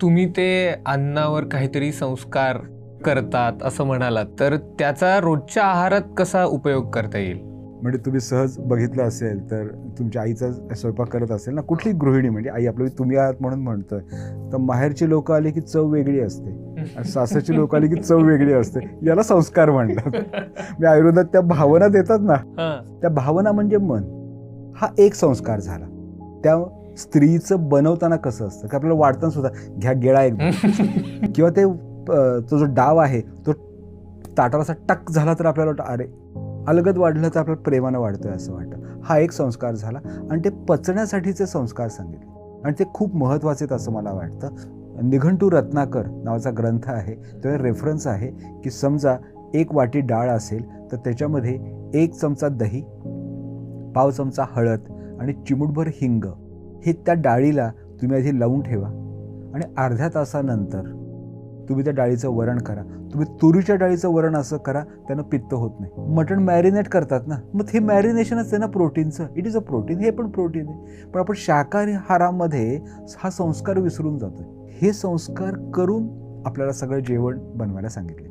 तुम्ही ते अन्नावर काहीतरी संस्कार करतात असं म्हणालात, तर त्याचा रोजच्या आहारात कसा उपयोग करता येईल? म्हणजे तुम्ही सहज बघितलं असेल तर तुमच्या आईचा स्वयंपाक करत असेल ना, कुठली गृहिणी, म्हणजे आई आपली तुम्ही आहात म्हणून म्हणतोय, तर माहेरची लोक आली की चव वेगळी असते आणि सासरची लोक आली की चव वेगळी असते. याला संस्कार म्हणतात. मी आयुर्वेदात त्या भावना देतात ना, त्या भावना म्हणजे मन, हा एक संस्कार झाला. त्या स्त्रीचं बनवताना कसं असतं की आपल्याला वाटतं सुद्धा घ्या गेळा एकदम किंवा ते तो जो डाव आहे तो ताटाला असा टक झाला तर आपल्याला वाटतं अरे अलगद वाढलं तर आपल्याला प्रेमानं वाढतोय असं वाटतं. हा एक संस्कार झाला आणि ते पचण्यासाठीचे संस्कार सांगितले आणि ते खूप महत्त्वाचे आहेत असं मला वाटतं. निघंटू रत्नाकर नावाचा ग्रंथ आहे, तो रेफरन्स आहे की समजा 1 वाटी डाळ असेल तर त्याच्यामध्ये 1 चमचा दही, पाव चमचा हळद आणि चिमूटभर हिंग हे त्या डाळीला तुम्ही आधी लावून ठेवा आणि अर्ध्या तासानंतर तुम्ही त्या डाळीचं वरण करा. तुम्ही तुरीच्या डाळीचं वरण असं करा, त्यानं पित्त होत नाही. मटण मॅरिनेट करतात ना, मग हे मॅरिनेशनच आहे ना प्रोटीनचं. इट इज अ प्रोटीन, हे पण प्रोटीन आहे. पण आपण शाकाहारी आहारामध्ये हा संस्कार विसरून जातो. हे संस्कार करून आपल्याला सगळं जेवण बनवायला सांगितले.